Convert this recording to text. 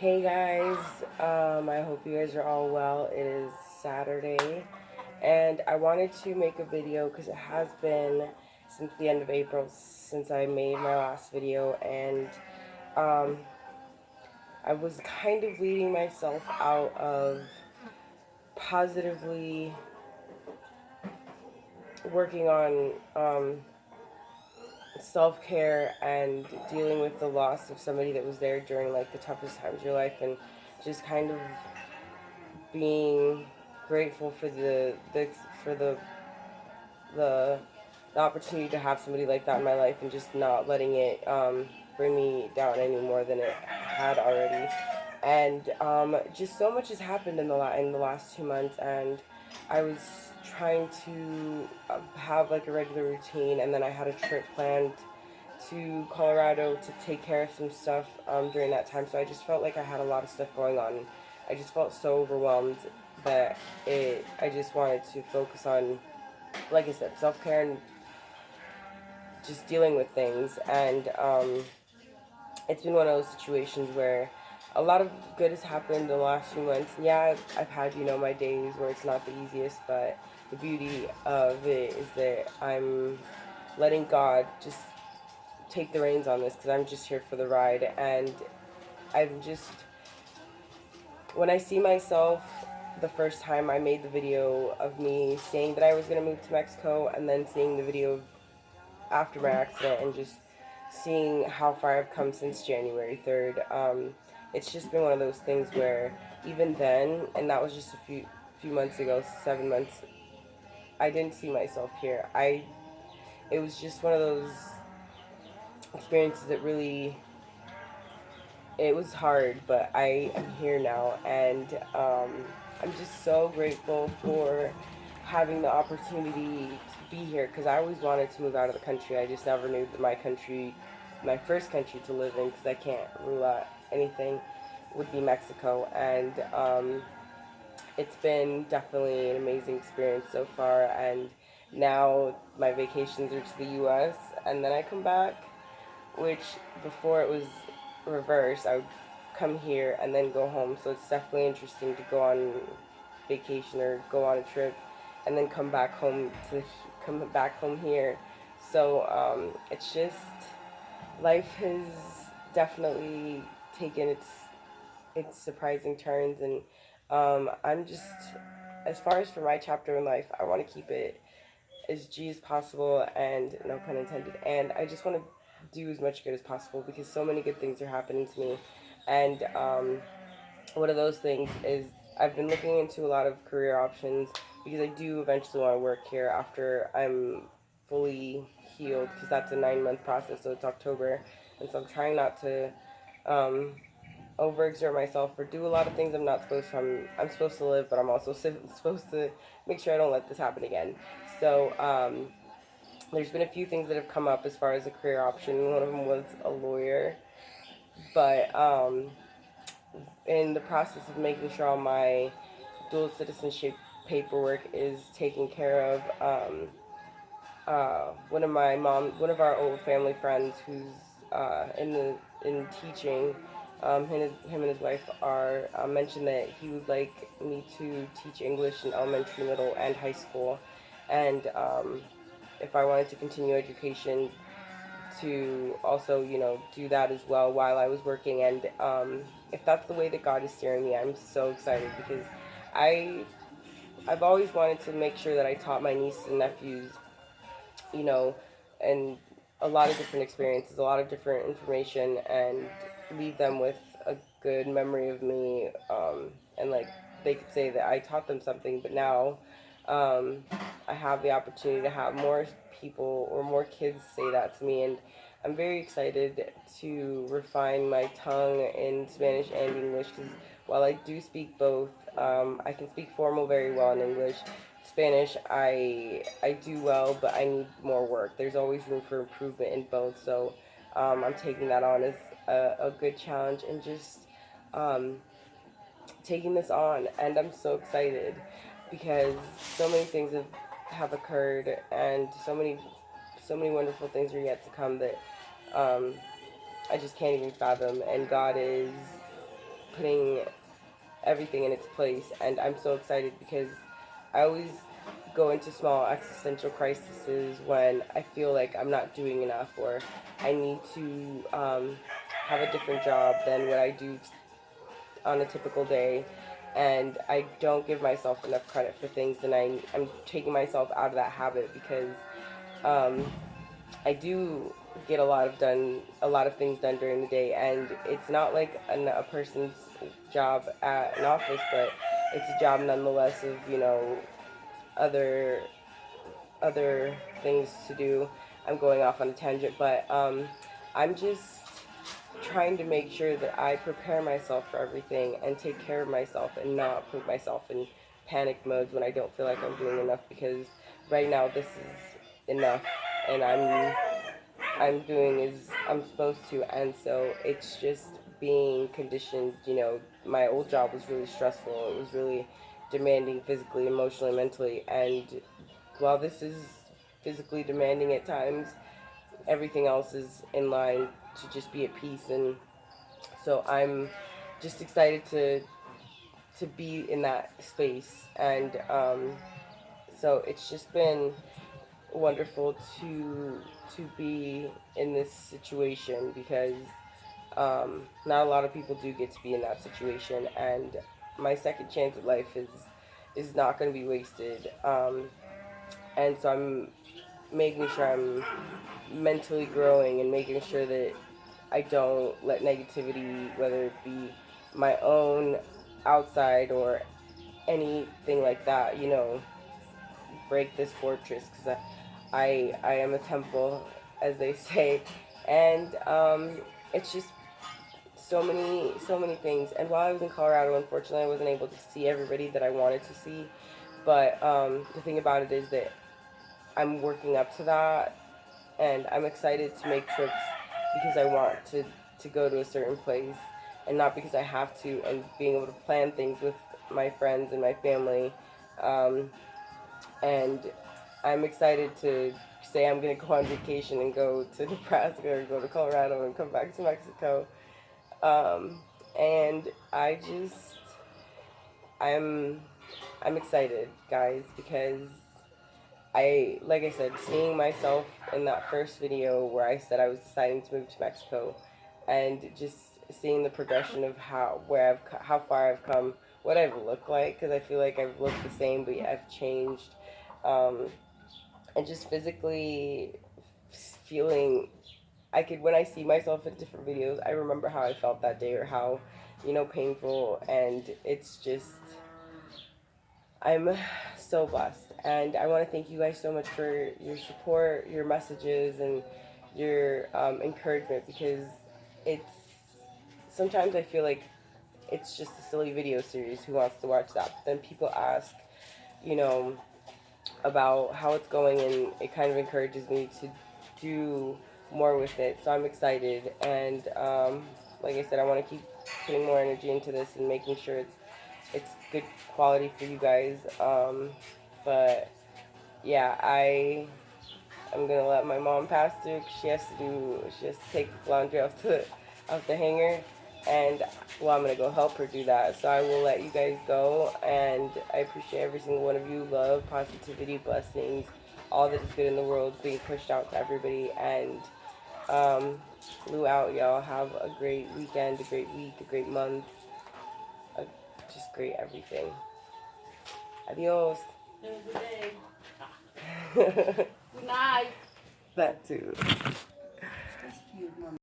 Hey guys, I hope you guys are all well. It is Saturday, and I wanted to make a video because it has been since the end of April since I made my last video, and um, I was kind of leading myself out of positively working on self-care and dealing with the loss of somebody that was there during like the toughest times of your life, and just kind of being grateful for for the the opportunity to have somebody like that in my life, and just not letting it bring me down any more than it had already. And just so much has happened in the last 2 months, and I was trying to have like a regular routine, and then I had a trip planned to Colorado to take care of some stuff during that time. So I just felt like I had a lot of stuff going on. I just felt so overwhelmed that I just wanted to focus on, like I said, self care and just dealing with things. And it's been one of those situations where a lot of good has happened in the last few months. And yeah, I've had, my days where it's not the easiest, but the beauty of it is that I'm letting God just take the reins on this, because I'm just here for the ride. And I'm just, when I see myself, the first time I made the video of me saying that I was going to move to Mexico, and then seeing the video of after my accident, and just seeing how far I've come since January 3rd, it's just been one of those things where even then, and that was just a few months ago, 7 months, I didn't see myself here. It was just one of those experiences that really, it was hard, but I am here now, and I'm just so grateful for having the opportunity to be here, because I always wanted to move out of the country. I just never knew that my first country to live in, because I can't rule out anything, would be Mexico. And it's been definitely an amazing experience so far. And now my vacations are to the U.S., and then I come back, which before it was reversed. I would come here and then go home. So it's definitely interesting to go on vacation or go on a trip and then come back home here. So it's just, life has definitely taken its surprising turns. And I'm just, as far as for my chapter in life, I want to keep it as G as possible, and no pun intended. And I just want to do as much good as possible, because so many good things are happening to me. And one of those things is I've been looking into a lot of career options, because I do eventually want to work here after I'm fully healed, because that's a 9 month process. So it's October, and so I'm trying not to um, overexert myself or do a lot of things I'm not supposed to. I'm supposed to live, but I'm also supposed to make sure I don't let this happen again. So there's been a few things that have come up as far as a career option. One of them was a lawyer, but in the process of making sure all my dual citizenship paperwork is taken care of, one of our old family friends who's in teaching, him and his wife are mentioned that he would like me to teach English in elementary, middle, and high school, and if I wanted to continue education, to also, do that as well while I was working. And if that's the way that God is steering me, I'm so excited, because I I've always wanted to make sure that I taught my nieces and nephews, you know, and a lot of different experiences, a lot of different information, and leave them with a good memory of me. And like, they could say that I taught them something. But now um, I have the opportunity to have more people or more kids say that to me. And I'm very excited to refine my tongue in Spanish and English, because while I do speak both, I can speak formal very well in English. Spanish, I do well, but I need more work. There's always room for improvement in both. So I'm taking that on as a good challenge, and just um, taking this on. And I'm so excited, because so many things have occurred, and so many wonderful things are yet to come that I just can't even fathom. And God is putting everything in its place. And I'm so excited because I always go into small existential crises when I feel like I'm not doing enough, or I need to have a different job than what I do on a typical day, and I don't give myself enough credit for things, and I'm taking myself out of that habit because um, I do get a lot of things done during the day, and it's not like a person's job at an office, but it's a job nonetheless of, you know, other other things to do. I'm going off on a tangent, but I'm just trying to make sure that I prepare myself for everything and take care of myself and not put myself in panic modes when I don't feel like I'm doing enough, because right now this is enough, and I'm doing as I'm supposed to, and so it's just being conditioned. You know, my old job was really stressful. It was really demanding physically, emotionally, mentally, and while this is physically demanding at times, everything else is in line to just be at peace. And so I'm just excited to be in that space, and so it's just been wonderful to be in this situation, because not a lot of people do get to be in that situation, and my second chance at life is not going to be wasted. And so I'm making sure I'm mentally growing and making sure that I don't let negativity, whether it be my own, outside, or anything like that, you know, break this fortress, because I am a temple, as they say, and it's just so many things. And while I was in Colorado, unfortunately, I wasn't able to see everybody that I wanted to see. But the thing about it is that I'm working up to that, and I'm excited to make trips because I want to go to a certain place, and not because I have to. And being able to plan things with my friends and my family, um, and I'm excited to say I'm gonna go on vacation and go to Nebraska or go to Colorado and come back to Mexico. Um, and I'm I'm excited, guys, because like I said, seeing myself in that first video where I said I was deciding to move to Mexico, and just seeing the progression of how far I've come, what I've looked like, because I feel like I've looked the same, but I've changed, um, and just physically feeling. When I see myself in different videos, I remember how I felt that day, or how, you know, painful, and it's just, I'm so blessed. And I want to thank you guys so much for your support, your messages, and your encouragement, because it's, sometimes I feel like it's just a silly video series. Who wants to watch that? But then people ask, you know, about how it's going, and it kind of encourages me to do more with it. So I'm excited, and like I said, I want to keep putting more energy into this and making sure it's good quality for you guys. But yeah, I'm gonna let my mom pass through, 'cause she has to take laundry off the hanger, and well, I'm gonna go help her do that. So I will let you guys go, and I appreciate every single one of you. Love, positivity, blessings, all that is good in the world being pushed out to everybody. And Lu out, y'all. Have a great weekend, a great week, a great month, a, just great everything. Adios. Have a good day. Good night. That too.